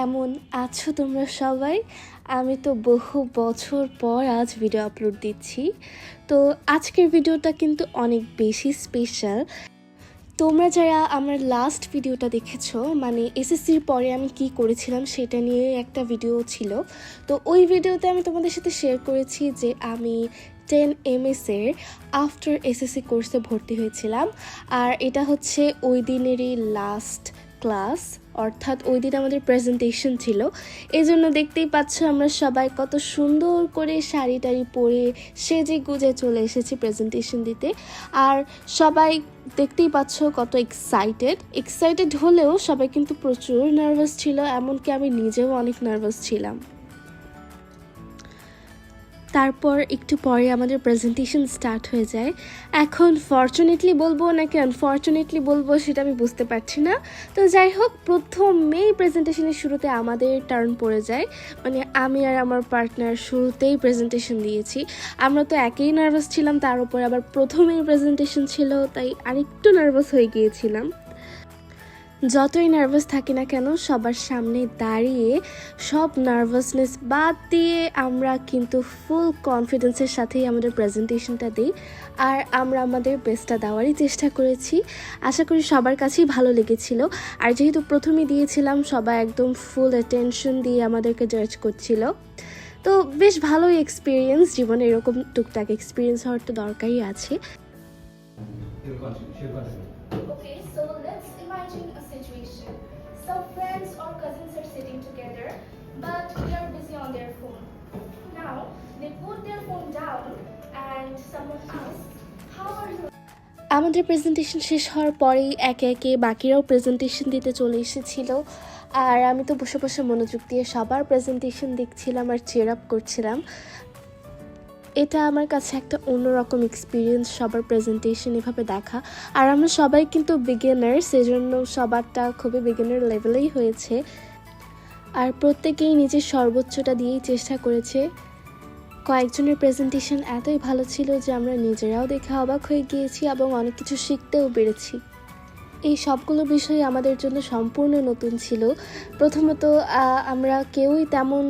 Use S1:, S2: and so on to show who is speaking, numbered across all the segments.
S1: কেমন আছো তোমরা সবাই? আমি তো বহু বছর পর আজ ভিডিও আপলোড দিচ্ছি। তো আজকের ভিডিওটা কিন্তু অনেক বেশি স্পেশাল। তোমরা যারা আমার লাস্ট ভিডিওটা দেখেছো, মানে এসএসসির পরে আমি কি করেছিলাম সেটা নিয়ে একটা ভিডিও ছিল। তো ওই ভিডিওতে আমি তোমাদের সাথে শেয়ার করেছি যে আমি 10 MS এর আফটার এসএসসি কোর্সে ভর্তি হয়েছিলাম। আর এটা হচ্ছে ওই দিনেরই লাস্ট ক্লাস, অর্থাৎ ওই দিন আমাদের প্রেজেন্টেশন ছিল। এই জন্য দেখতেই পাচ্ছ আমরা সবাই কত সুন্দর করে শাড়ি টাড়ি পরে সেজে গুজে চলে এসেছি প্রেজেন্টেশন দিতে। আর সবাই দেখতেই পাচ্ছ কত এক্সাইটেড হলেও সবাই কিন্তু প্রচুর নার্ভাস ছিল, এমনকি আমি নিজেও অনেক নার্ভাস ছিলাম। তারপর একটু পরে আমাদের প্রেজেন্টেশন স্টার্ট হয়ে যায়। এখন ফর্চুনেটলি বলবো নাকি আনফর্চুনেটলি বলবো সেটা আমি বুঝতে পারছি না। তো যাই হোক, প্রথমেই প্রেজেন্টেশনের শুরুতে আমাদের টার্ন পড়ে যায়। মানে আমি আর আমার পার্টনার শুরুতেই প্রেজেন্টেশন দিয়েছি। আমরা তো একেই নার্ভাস ছিলাম, তার উপর আবার প্রথমেই প্রেজেন্টেশন ছিল, তাই আরেকটু নার্ভাস হয়ে গিয়েছিলাম। যতই নার্ভাস থাকি না কেন, সবার সামনে দাঁড়িয়ে সব নার্ভাসনেস বাদ দিয়ে আমরা কিন্তু ফুল কনফিডেন্সের সাথেই আমাদের প্রেজেন্টেশনটা দিই। আর আমরা আমাদের বেস্টটা দেওয়ারই চেষ্টা করেছি। আশা করি সবার কাছেই ভালো লেগেছিল। আর যেহেতু প্রথমে দিয়েছিলাম, সবাই একদম ফুল অ্যাটেনশন দিয়ে আমাদেরকে জাজ করছিল। তো বেশ ভালোই এক্সপিরিয়েন্স। জীবনে এরকম টুকটাক এক্সপিরিয়েন্স হওয়ার তো দরকারই আছে।
S2: Okay, so let's imagine a situation. Some friends or cousins are sitting together, but they are busy on their phone. Now, they put their phone down and someone asks, how are you?
S1: আমাদের presentation শেষ হওয়ার পরেই একে একে বাকিরাও presentation দিতে চলে এসেছিল। আর আমি তো বসে বসে মনোযোগ দিয়ে সবার প্রেজেন্টেশন দেখছিলাম আর চিয়ার আপ করছিলাম। এটা আমার কাছে একটা অন্যরকম এক্সপিরিয়েন্স, সবার প্রেজেন্টেশন এভাবে দেখা। আর আমরা সবাই কিন্তু বিগিনার, সেজন্য সবারটা খুবই বিগিনার লেভেলেই হয়েছে। আর প্রত্যেকেই নিজের সর্বোচ্চটা দিয়েই চেষ্টা করেছে। কয়েকজনের প্রেজেন্টেশন এতই ভালো ছিল যে আমরা নিজেরাও দেখে অবাক হয়ে গিয়েছি এবং অনেক কিছু শিখতেও পেরেছি। এই সবগুলো বিষয় আমাদের জন্য সম্পূর্ণ নতুন ছিল। প্রথমত আমরা কেউই তেমন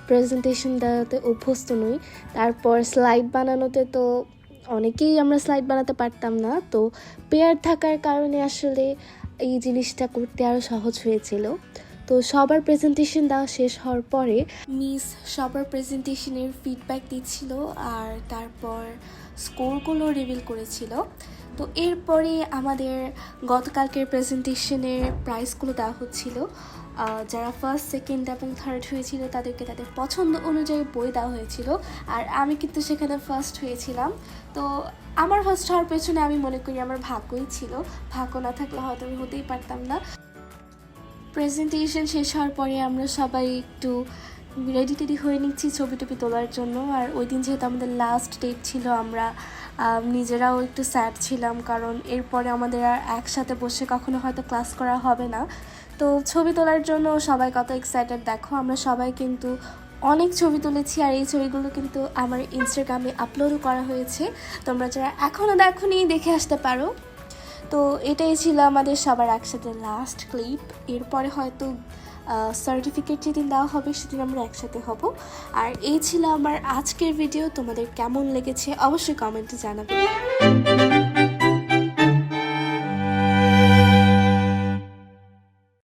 S1: প্রেজেন্টেশন দেওয়াতে অভ্যস্ত নই। তারপর স্লাইড বানানোতে তো অনেকেই আমরা স্লাইড বানাতে পারতাম না, তো পেয়ার থাকার কারণে আসলে এই জিনিসটা করতে আরও সহজ হয়েছিল। তো সবার প্রেজেন্টেশন দেওয়া শেষ হওয়ার পরে মিস সবার প্রেজেন্টেশনের ফিডব্যাক দিচ্ছিল আর তারপর স্কোরগুলো রিভিল করেছিল। তো এরপরে আমাদের গতকালকের প্রেজেন্টেশনের প্রাইজগুলো দেওয়া হচ্ছিল। যারা ফার্স্ট, সেকেন্ড এবং থার্ড হয়েছিল তাদেরকে তাদের পছন্দ অনুযায়ী বই দেওয়া হয়েছিল। আর আমি কিন্তু সেখানে ফার্স্ট হয়েছিলাম। তো আমার ফার্স্ট হওয়ার পেছনে আমি মনে করি আমার ভাগ্যই ছিল। ভাগ্য না থাকলে হয়তো আমি হতেই পারতাম না। প্রেজেন্টেশন শেষ হওয়ার পরে আমরা সবাই একটু রেডি হয়ে নিচ্ছি ছবি টবি তোলার জন্য। আর ওই দিন যেহেতু আমাদের লাস্ট ডেট ছিল, আমরা নিজেরাও একটু স্যাড ছিলাম, কারণ এরপরে আমাদের আর একসাথে বসে কখনো হয়তো ক্লাস করা হবে না। তো ছবি তোলার জন্য সবাই কত এক্সাইটেড দেখো। আমরা সবাই কিন্তু অনেক ছবি তুলেছি, আর এই ছবিগুলো কিন্তু আমার ইনস্টাগ্রামে আপলোডও করা হয়েছে। তোমরা যারা এখনও দেখোনি দেখে আসতে পারো। তো এটাই ছিল আমাদের সবার একসাথে লাস্ট ক্লিপ। এরপরে হয়তো সার্টিফিকেট যেদিন দেওয়া হবে সেদিন আমরা একসাথে হব। আর এই ছিল আমার আজকের ভিডিও। তোমাদের কেমন লেগেছে অবশ্যই কমেন্টে জানাবে।